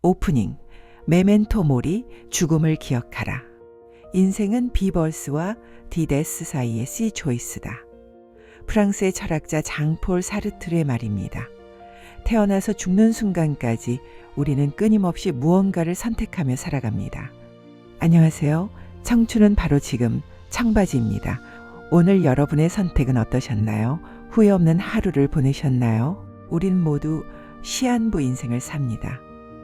오프닝, 메멘토 모리, 죽음을 기억하라. 인생은 비벌스와 디데스 사이의 C 초이스다. 프랑스의 철학자 장폴 사르트르의 말입니다. 태어나서 죽는 순간까지 우리는 끊임없이 무언가를 선택하며 살아갑니다. 안녕하세요. 청춘은 바로 지금 청바지입니다. 오늘 여러분의 선택은 어떠셨나요? 후회 없는 하루를 보내셨나요? 우린 모두 시한부 인생을 삽니다.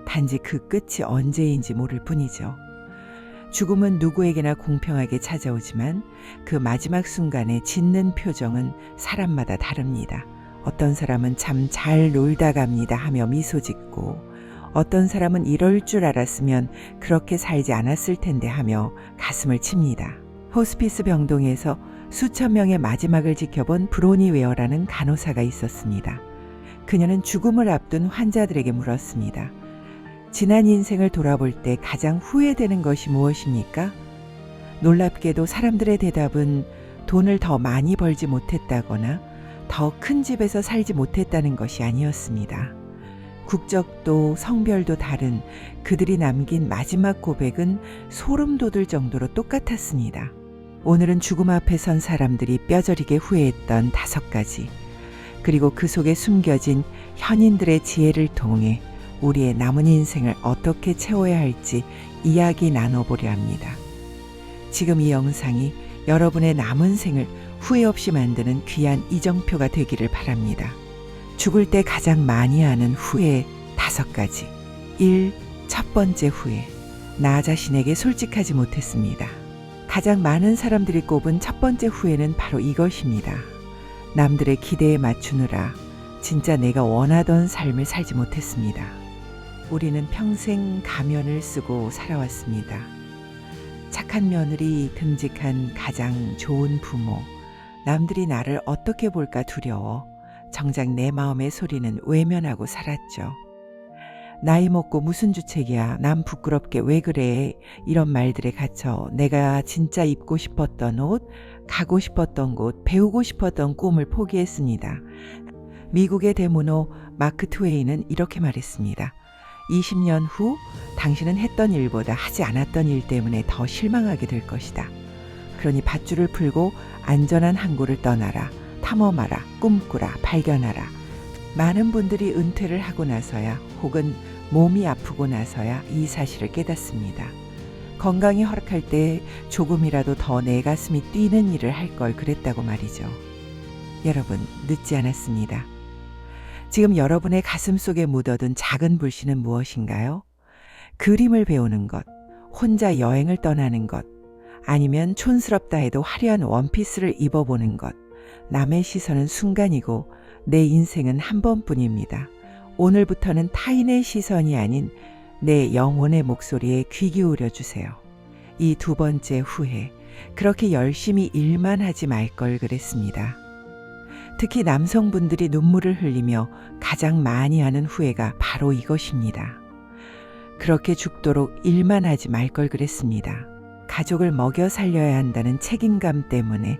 단지 그 끝이 언제인지 모를 뿐이죠. 죽음은 누구에게나 공평하게 찾아오지만 그 마지막 순간에 짓는 표정은 사람마다 다릅니다. 어떤 사람은 참 잘 놀다 갑니다 하며 미소 짓고, 어떤 사람은 이럴 줄 알았으면 그렇게 살지 않았을 텐데 하며 가슴을 칩니다. 호스피스 병동에서 수천 명의 마지막을 지켜본 브로니 웨어라는 간호사가 있었습니다. 그녀는 죽음을 앞둔 환자들에게 물었습니다. 지난 인생을 돌아볼 때 가장 후회되는 것이 무엇입니까? 놀랍게도 사람들의 대답은 돈을 더 많이 벌지 못했다거나 더 큰 집에서 살지 못했다는 것이 아니었습니다. 국적도 성별도 다른 그들이 남긴 마지막 고백은 소름 돋을 정도로 똑같았습니다. 오늘은 죽음 앞에 선 사람들이 뼈저리게 후회했던 5가지, 그리고 그 속에 숨겨진 현인들의 지혜를 통해 우리의 남은 인생을 어떻게 채워야 할지 이야기 나눠보려 합니다. 지금 이 영상이 여러분의 남은 생을 후회 없이 만드는 귀한 이정표가 되기를 바랍니다. 죽을 때 가장 많이 하는 후회 5가지. 1. 첫 번째 후회. 나 자신에게 솔직하지 못했습니다. 가장 많은 사람들이 꼽은 첫 번째 후회는 바로 이것입니다. 남들의 기대에 맞추느라 진짜 내가 원하던 삶을 살지 못했습니다. 우리는 평생 가면을 쓰고 살아왔습니다. 착한 며느리, 듬직한 가장 좋은 부모, 남들이 나를 어떻게 볼까 두려워 정작 내 마음의 소리는 외면하고 살았죠. 나이 먹고 무슨 주책이야, 남 부끄럽게 왜 그래, 이런 말들에 갇혀 내가 진짜 입고 싶었던 옷, 가고 싶었던 곳, 배우고 싶었던 꿈을 포기했습니다. 미국의 대문호 마크 트웨이는 이렇게 말했습니다. 20년 후 당신은 했던 일보다 하지 않았던 일 때문에 더 실망하게 될 것이다. 그러니 밧줄을 풀고 안전한 항구를 떠나라. 탐험하라. 꿈꾸라. 발견하라. 많은 분들이 은퇴를 하고 나서야, 혹은 몸이 아프고 나서야 이 사실을 깨닫습니다. 건강이 허락할 때 조금이라도 더 내 가슴이 뛰는 일을 할 걸 그랬다고 말이죠. 여러분, 늦지 않았습니다. 지금 여러분의 가슴 속에 묻어둔 작은 불씨는 무엇인가요? 그림을 배우는 것, 혼자 여행을 떠나는 것, 아니면 촌스럽다 해도 화려한 원피스를 입어보는 것. 남의 시선은 순간이고 내 인생은 한 번뿐입니다. 오늘부터는 타인의 시선이 아닌 내 영혼의 목소리에 귀 기울여 주세요. 이 2번째 후회, 그렇게 열심히 일만 하지 말 걸 그랬습니다. 특히 남성분들이 눈물을 흘리며 가장 많이 하는 후회가 바로 이것입니다. 그렇게 죽도록 일만 하지 말 걸 그랬습니다. 가족을 먹여 살려야 한다는 책임감 때문에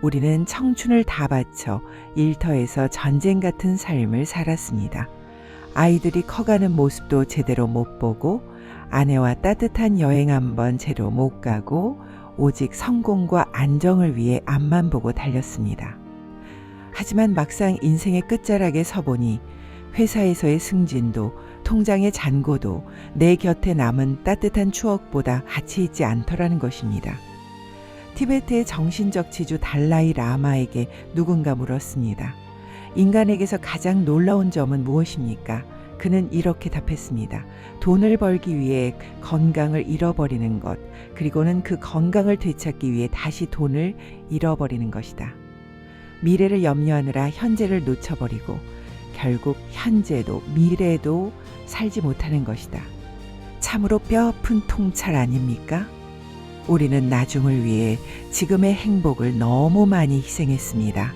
우리는 청춘을 다 바쳐 일터에서 전쟁 같은 삶을 살았습니다. 아이들이 커가는 모습도 제대로 못 보고, 아내와 따뜻한 여행 한번 제대로 못 가고, 오직 성공과 안정을 위해 앞만 보고 달렸습니다. 하지만 막상 인생의 끝자락에 서보니 회사에서의 승진도, 통장의 잔고도 내 곁에 남은 따뜻한 추억보다 가치 있지 않더라는 것입니다. 티베트의 정신적 지주 달라이 라마에게 누군가 물었습니다. 인간에게서 가장 놀라운 점은 무엇입니까? 그는 이렇게 답했습니다. 돈을 벌기 위해 건강을 잃어버리는 것, 그리고는 그 건강을 되찾기 위해 다시 돈을 잃어버리는 것이다. 미래를 염려하느라 현재를 놓쳐버리고 결국 현재도 미래도 살지 못하는 것이다. 참으로 뼈아픈 통찰 아닙니까? 우리는 나중을 위해 지금의 행복을 너무 많이 희생했습니다.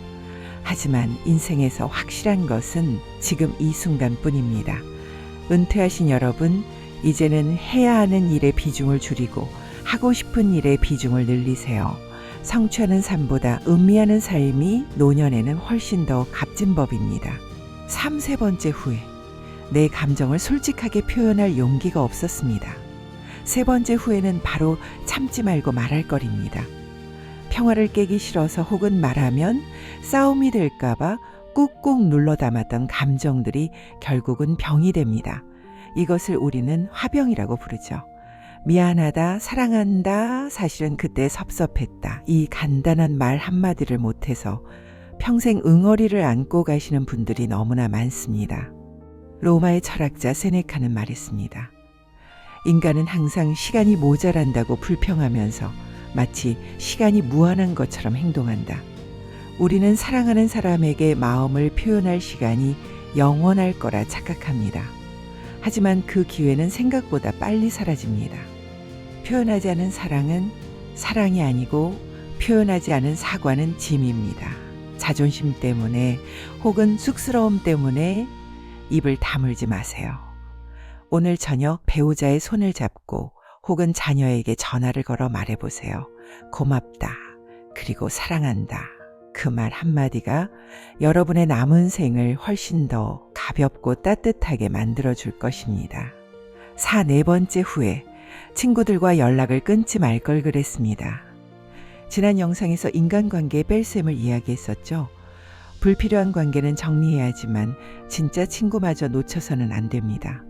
하지만 인생에서 확실한 것은 지금 이 순간뿐입니다. 은퇴하신 여러분, 이제는 해야 하는 일의 비중을 줄이고 하고 싶은 일의 비중을 늘리세요. 성취하는 삶보다 음미하는 삶이 노년에는 훨씬 더 값진 법입니다. 3, 4번째 후회. 내 감정을 솔직하게 표현할 용기가 없었습니다. 세 번째 후회는 바로 참지 말고 말할 거리입니다. 평화를 깨기 싫어서 혹은 말하면 싸움이 될까봐 꾹꾹 눌러 담았던 감정들이 결국은 병이 됩니다. 이것을 우리는 화병이라고 부르죠. 미안하다, 사랑한다, 사실은 그때 섭섭했다. 이 간단한 말 한마디를 못해서 평생 응어리를 안고 가시는 분들이 너무나 많습니다. 로마의 철학자 세네카는 말했습니다. 인간은 항상 시간이 모자란다고 불평하면서 마치 시간이 무한한 것처럼 행동한다. 우리는 사랑하는 사람에게 마음을 표현할 시간이 영원할 거라 착각합니다. 하지만 그 기회는 생각보다 빨리 사라집니다. 표현하지 않은 사랑은 사랑이 아니고 표현하지 않은 사과는 짐입니다. 자존심 때문에 혹은 쑥스러움 때문에 입을 다물지 마세요. 오늘 저녁 배우자의 손을 잡고 혹은 자녀에게 전화를 걸어 말해보세요. 고맙다. 그리고 사랑한다. 그 말 한마디가 여러분의 남은 생을 훨씬 더 가볍고 따뜻하게 만들어줄 것입니다. 네 번째 후회. 친구들과 연락을 끊지 말 걸 그랬습니다. 지난 영상에서 인간관계의 뺄셈을 이야기했었죠. 불필요한 관계는 정리해야 하지만 진짜 친구마저 놓쳐서는 안 됩니다.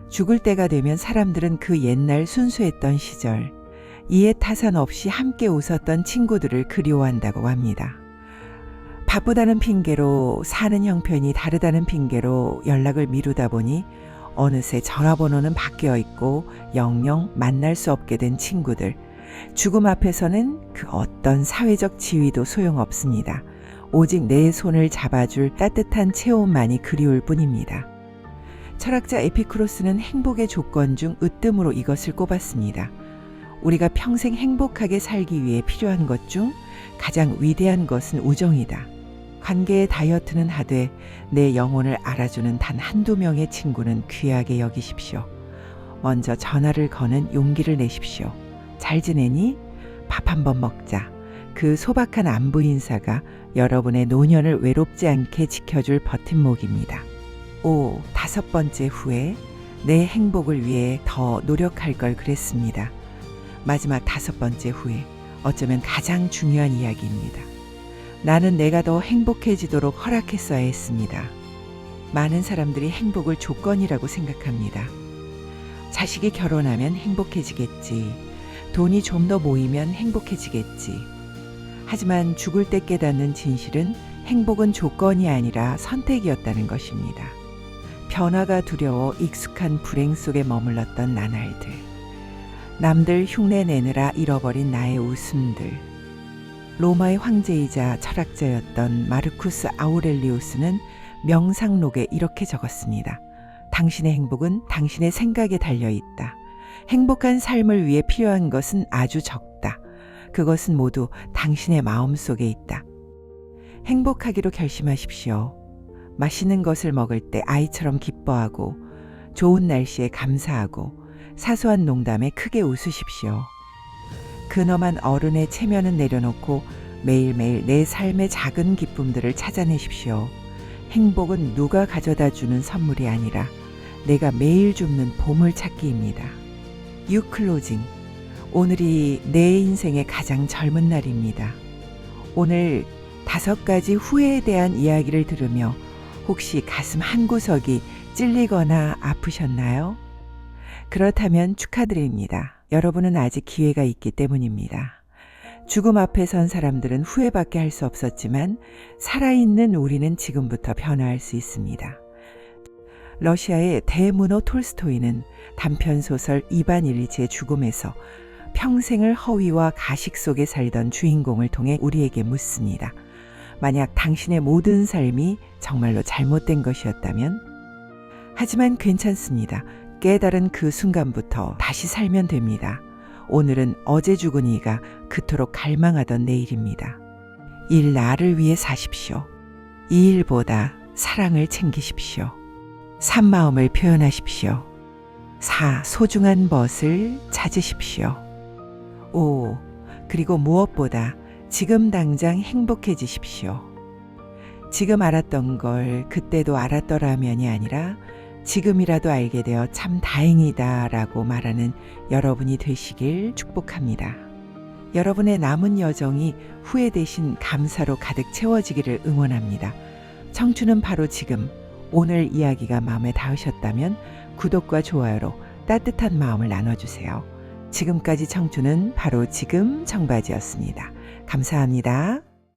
죽을 때가 되면 사람들은 그 옛날 순수했던 시절, 이해 타산 없이 함께 웃었던 친구들을 그리워한다고 합니다. 바쁘다는 핑계로 사는 형편이 다르다는 핑계로 연락을 미루다 보니 어느새 전화번호는 바뀌어 있고 영영 만날 수 없게 된 친구들. 죽음 앞에서는 그 어떤 사회적 지위도 소용없습니다. 오직 내 손을 잡아줄 따뜻한 체온만이 그리울 뿐입니다. 철학자 에피쿠로스는 행복의 조건 중 으뜸으로 이것을 꼽았습니다. 우리가 평생 행복하게 살기 위해 필요한 것 중 가장 위대한 것은 우정이다. 관계의 다이어트는 하되 내 영혼을 알아주는 단 한두 명의 친구는 귀하게 여기십시오. 먼저 전화를 거는 용기를 내십시오. 잘 지내니? 밥 한번 먹자. 그 소박한 안부 인사가 여러분의 노년을 외롭지 않게 지켜줄 버팀목입니다. 다섯 번째 후회. 내 행복을 위해 더 노력할 걸 그랬습니다. 마지막 다섯 번째 후회. 어쩌면 가장 중요한 이야기입니다. 나는 내가 더 행복해지도록 허락했어야 했습니다. 많은 사람들이 행복을 조건이라고 생각합니다. 자식이 결혼하면 행복해지겠지. 돈이 좀 더 모이면 행복해지겠지. 하지만 죽을 때 깨닫는 진실은 행복은 조건이 아니라 선택이었다는 것입니다. 변화가 두려워 익숙한 불행 속에 머물렀던 나날들. 남들 흉내 내느라 잃어버린 나의 웃음들. 로마의 황제이자 철학자였던 마르쿠스 아우렐리우스는 명상록에 이렇게 적었습니다. 당신의 행복은 당신의 생각에 달려있다. 행복한 삶을 위해 필요한 것은 아주 적다. 그것은 모두 당신의 마음속에 있다. 행복하기로 결심하십시오. 맛있는 것을 먹을 때 아이처럼 기뻐하고 좋은 날씨에 감사하고 사소한 농담에 크게 웃으십시오. 근엄한 어른의 체면은 내려놓고 매일매일 내 삶의 작은 기쁨들을 찾아내십시오. 행복은 누가 가져다 주는 선물이 아니라 내가 매일 줍는 보물찾기입니다. 유클로징. 오늘이 내 인생의 가장 젊은 날입니다. 오늘 5가지 후회에 대한 이야기를 들으며 혹시 가슴 한구석이 찔리거나 아프셨나요? 그렇다면 축하드립니다. 여러분은 아직 기회가 있기 때문입니다. 죽음 앞에 선 사람들은 후회밖에 할 수 없었지만 살아있는 우리는 지금부터 변화할 수 있습니다. 러시아의 대문호 톨스토이는 단편소설 이반 일리치의 죽음에서 평생을 허위와 가식 속에 살던 주인공을 통해 우리에게 묻습니다. 만약 당신의 모든 삶이 정말로 잘못된 것이었다면? 하지만 괜찮습니다. 깨달은 그 순간부터 다시 살면 됩니다. 오늘은 어제 죽은 이가 그토록 갈망하던 내일입니다. 1. 나를 위해 사십시오. 2. 일보다 사랑을 챙기십시오. 3. 마음을 표현하십시오. 4. 소중한 것을 찾으십시오. 5. 그리고 무엇보다 지금 당장 행복해지십시오. 지금 알았던 걸 그때도 알았더라면이 아니라 지금이라도 알게 되어 참 다행이다 라고 말하는 여러분이 되시길 축복합니다. 여러분의 남은 여정이 후회 대신 감사로 가득 채워지기를 응원합니다. 청춘은 바로 지금. 오늘 이야기가 마음에 닿으셨다면 구독과 좋아요로 따뜻한 마음을 나눠주세요. 지금까지 청춘은 바로 지금 청바지였습니다. 감사합니다.